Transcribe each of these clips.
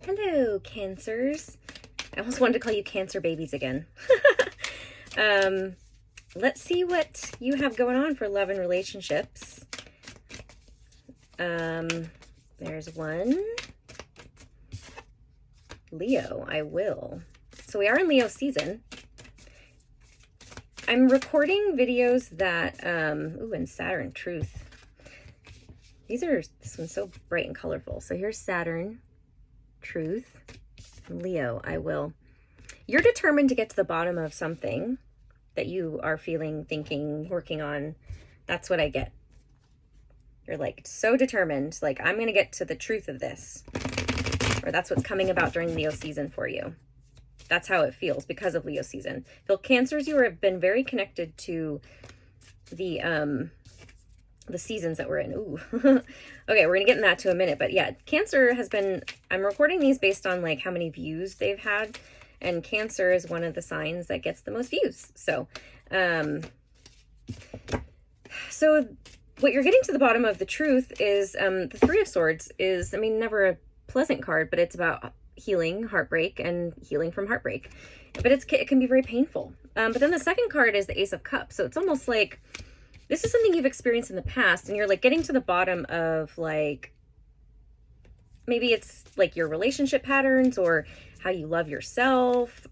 Hello, Cancers. I almost wanted to call you Cancer babies again. Let's see what you have going on for love and relationships. There's one. Leo, I will. So we are in Leo season. I'm recording videos that, ooh, and Saturn, truth. This one's so bright and colorful. So here's Saturn, truth, Leo, I will. You're determined to get to the bottom of something that you are feeling, thinking, working on. That's what I get. You're like so determined, like I'm going to get to the truth of this. Or that's what's coming about during Leo season for you. That's how it feels because of Leo season. Feel Cancers, you have been very connected to the seasons that we're in. Ooh. Okay, we're gonna get in that to a minute, but yeah, Cancer has been, I'm recording these based on like how many views they've had, and Cancer is one of the signs that gets the most views. So what you're getting to the bottom of the truth is the Three of Swords is, I mean, never a pleasant card, but it's about healing, heartbreak, and healing from heartbreak. But it can be very painful. But then the second card is the Ace of Cups. So it's almost like this is something you've experienced in the past, and you're like getting to the bottom of like, maybe it's like your relationship patterns or how you love yourself.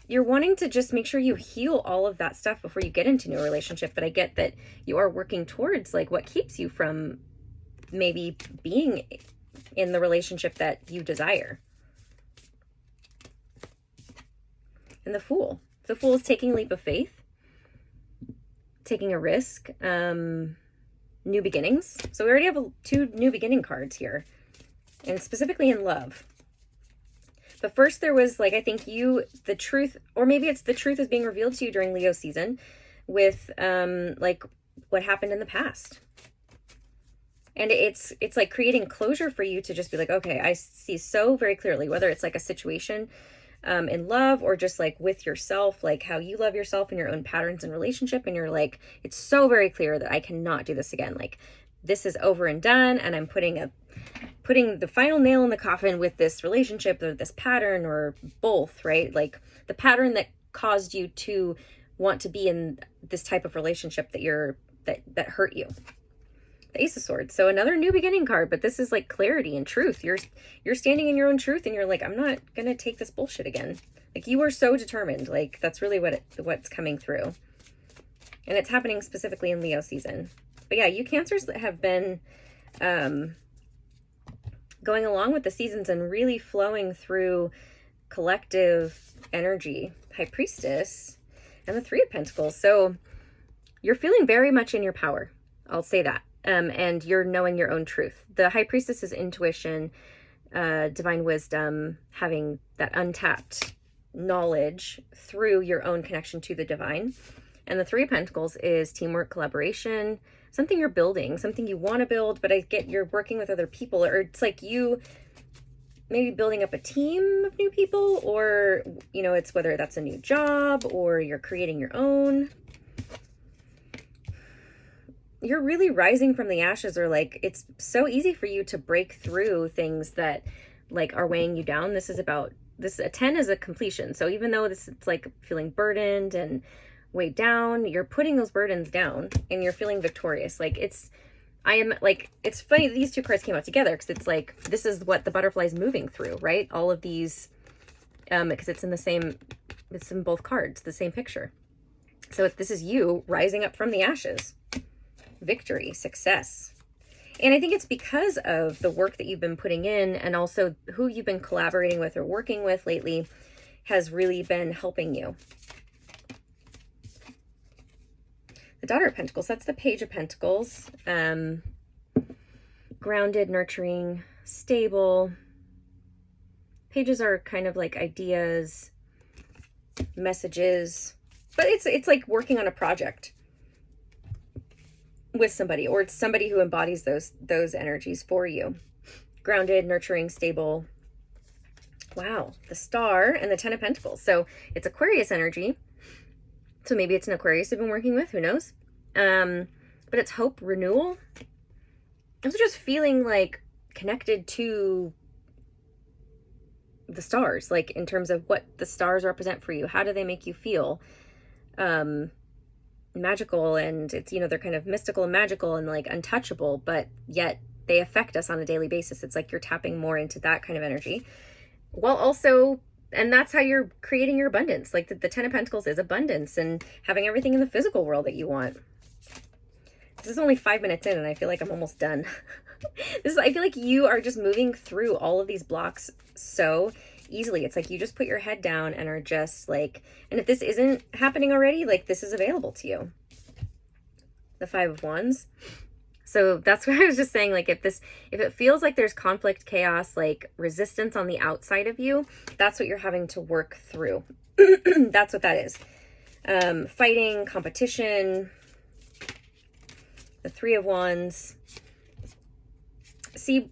You're wanting to just make sure you heal all of that stuff before you get into a new relationship. But I get that you are working towards like what keeps you from maybe being in the relationship that you desire. And the Fool. The Fool is taking a leap of faith, taking a risk, new beginnings. So we already have two new beginning cards here, and specifically in love. But first there was like, I think the truth, or maybe it's the truth is being revealed to you during Leo season with like what happened in the past. And it's like creating closure for you to just be like, okay, I see so very clearly, whether it's like a situation in love or just like with yourself, like how you love yourself and your own patterns in relationship. And you're like, it's so very clear that I cannot do this again. Like this is over and done. And I'm putting the final nail in the coffin with this relationship or this pattern or both, right? Like the pattern that caused you to want to be in this type of relationship that hurt you. The Ace of Swords. So another new beginning card, but this is like clarity and truth. You're standing in your own truth, and you're like, I'm not gonna take this bullshit again. Like you are so determined. Like that's really what's coming through, and it's happening specifically in Leo season. But yeah, you Cancers that have been going along with the seasons and really flowing through collective energy. High Priestess and the Three of Pentacles. So you're feeling very much in your power. I'll say that. And you're knowing your own truth. The High Priestess is intuition, divine wisdom, having that untapped knowledge through your own connection to the divine. And the Three of Pentacles is teamwork, collaboration, something you're building, something you want to build, but I get you're working with other people, or it's like you maybe building up a team of new people, or, you know, it's whether that's a new job or you're creating your own. You're really rising from the ashes, or like it's so easy for you to break through things that like are weighing you down. A 10 is a completion. So even though it's like feeling burdened and weighed down, you're putting those burdens down and you're feeling victorious. Like it's funny these two cards came out together because it's like, this is what the butterfly is moving through, right? All of these, because it's in both cards, the same picture. So this is you rising up from the ashes. Victory, success. And I think it's because of the work that you've been putting in, and also who you've been collaborating with or working with lately has really been helping you. The Daughter of Pentacles, that's the Page of Pentacles. Grounded, nurturing, stable. Pages are kind of like ideas, messages, but it's like working on a project with somebody, or it's somebody who embodies those energies for you. Grounded, nurturing, stable. Wow, the Star and the Ten of Pentacles. So it's Aquarius energy. So maybe it's an Aquarius you've been working with, who knows? But it's hope, renewal. I'm just feeling like connected to the stars, like in terms of what the stars represent for you. How do they make you feel? Magical, and it's, they're kind of mystical and magical and like untouchable, but yet they affect us on a daily basis. It's like you're tapping more into that kind of energy, while also, and that's how you're creating your abundance. Like the Ten of Pentacles is abundance and having everything in the physical world that you want. This is only 5 minutes in and I feel like I'm almost done. I feel like you are just moving through all of these blocks so easily. It's like you just put your head down and are just like, and if this isn't happening already, like this is available to you. The Five of Wands. So that's what I was just saying. Like if it feels like there's conflict, chaos, like resistance on the outside of you, that's what you're having to work through. That's what that is. Fighting, competition, the Three of Wands. See,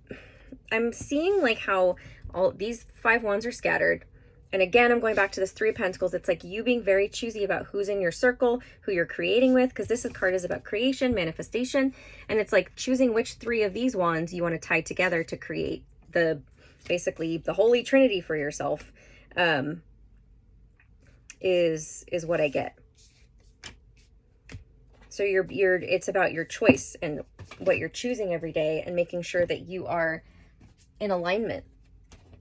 I'm seeing like how all these Five Wands are scattered. And again, I'm going back to this Three of Pentacles. It's like you being very choosy about who's in your circle, who you're creating with, because this card is about creation, manifestation. And it's like choosing which three of these wands you want to tie together to create basically the Holy Trinity for yourself, is what I get. So it's about your choice and what you're choosing every day and making sure that you are in alignment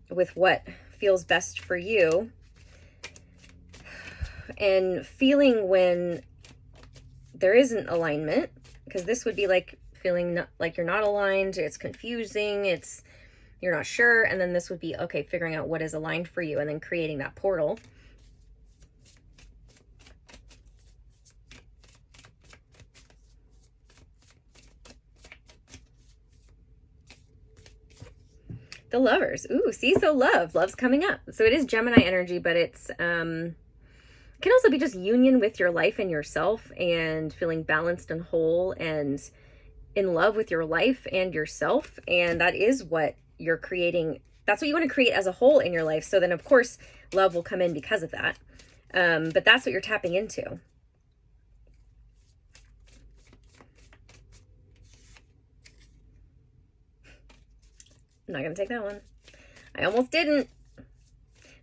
with what feels best for you, and feeling when there isn't alignment, because this would be like feeling like you're not aligned, it's confusing, you're not sure, and then this would be, okay, figuring out what is aligned for you and then creating that portal. The Lovers. Ooh, see, so love's coming up. So it is Gemini energy, but it's can also be just union with your life and yourself, and feeling balanced and whole and in love with your life and yourself. And that is what you're creating. That's what you want to create as a whole in your life. So then of course love will come in because of that. But that's what you're tapping into. I'm not going to take that one. I almost didn't.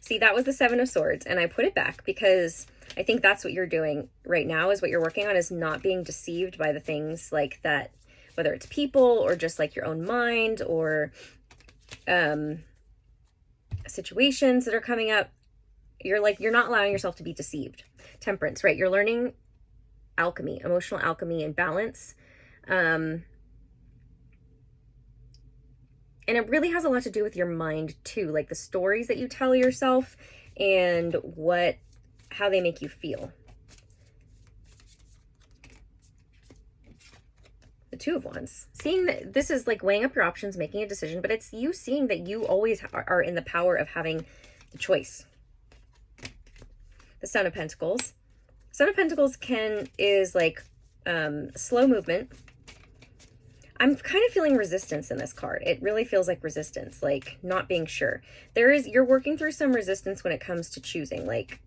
See, that was the Seven of Swords, and I put it back because I think that's what you're doing right now, is what you're working on, is not being deceived by the things like that, whether it's people or just like your own mind or situations that are coming up. You're not allowing yourself to be deceived. Temperance, right? You're learning alchemy, emotional alchemy and balance. And it really has a lot to do with your mind too, like the stories that you tell yourself and how they make you feel. The Two of Wands. Seeing that this is like weighing up your options, making a decision, but it's you seeing that you always are in the power of having the choice. The Son of Pentacles. Son of Pentacles is like slow movement. I'm kind of feeling resistance in this card. It really feels like resistance, like not being sure. You're working through some resistance when it comes to choosing, like,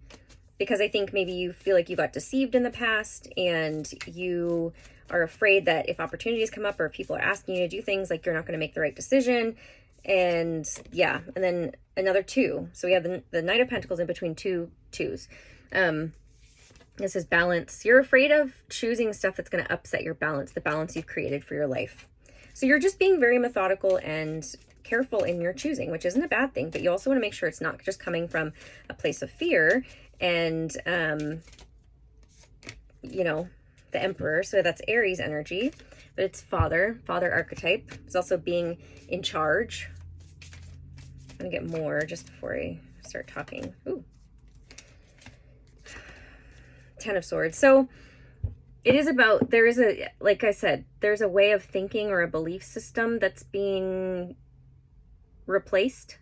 because I think maybe you feel like you got deceived in the past and you are afraid that if opportunities come up or if people are asking you to do things, like you're not going to make the right decision. And yeah, and then another two. So we have the Knight of Pentacles in between two twos. This is balance. You're afraid of choosing stuff that's going to upset your balance, the balance you've created for your life. So you're just being very methodical and careful in your choosing, which isn't a bad thing, but you also want to make sure it's not just coming from a place of fear. And, the Emperor, so that's Aries energy, but it's father archetype. It's also being in charge. I'm going to get more just before I start talking. Ooh. Ten of Swords. So it is about, like I said, there's a way of thinking or a belief system that's being replaced,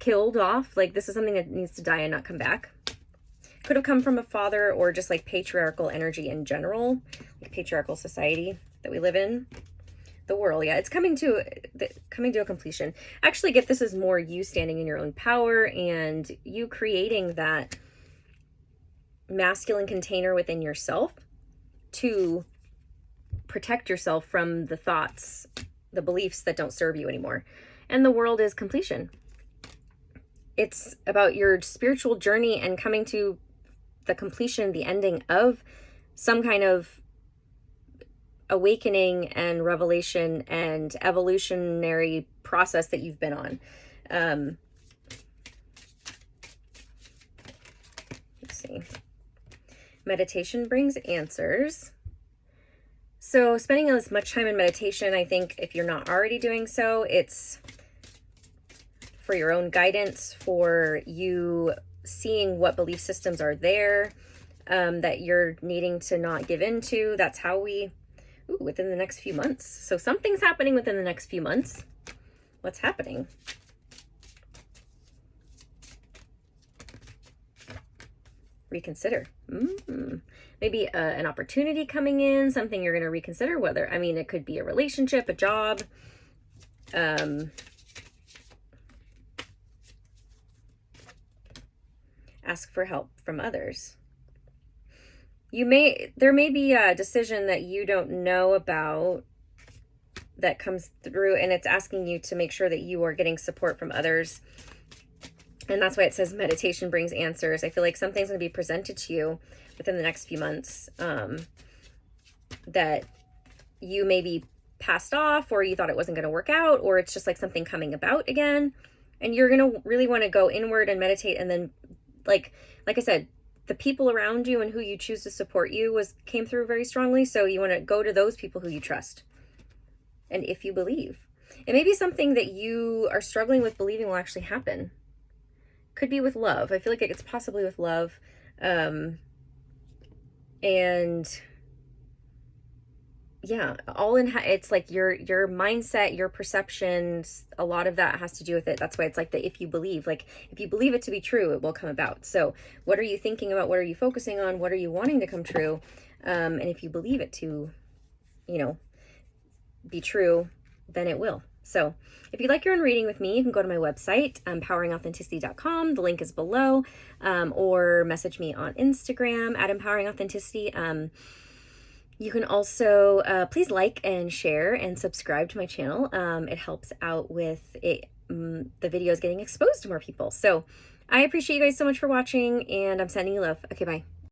killed off. Like this is something that needs to die and not come back. Could have come from a father or just like patriarchal energy in general, like patriarchal society that we live in. The world, yeah, it's coming to a completion. Actually, get this is more you standing in your own power and you creating that masculine container within yourself to protect yourself from the thoughts, the beliefs that don't serve you anymore. And the world is completion. it's about your spiritual journey and coming to the completion, the ending of some kind of awakening and revelation and evolutionary process that you've been on. Let's see. Meditation brings answers. So spending as much time in meditation, I think if you're not already doing so, it's for your own guidance, for you seeing what belief systems are there that you're needing to not give into. That's how we, within the next few months. So something's happening within the next few months. What's happening? Reconsider. Maybe an opportunity coming in, something you're going to reconsider, whether, I mean, it could be a relationship, a job, ask for help from others. There may be a decision that you don't know about that comes through, and it's asking you to make sure that you are getting support from others. And that's why it says meditation brings answers. I feel like something's going to be presented to you within the next few months that you maybe passed off, or you thought it wasn't going to work out, or it's just like something coming about again. And you're going to really want to go inward and meditate. And then like I said, the people around you and who you choose to support you came through very strongly. So you want to go to those people who you trust. And if you believe, it may be something that you are struggling with believing will actually happen. Could be with love. I feel like it's possibly with love. And yeah, it's like your mindset, your perceptions, a lot of that has to do with it. That's why it's like if you believe it to be true, it will come about. So what are you thinking about? What are you focusing on? What are you wanting to come true? And if you believe it to, be true, then it will. So if you'd like your own reading with me, you can go to my website, empoweringauthenticity.com. The link is below, or message me on Instagram at empoweringauthenticity. You can also please like and share and subscribe to my channel. It helps out with the videos getting exposed to more people. So I appreciate you guys so much for watching, and I'm sending you love. Okay, bye.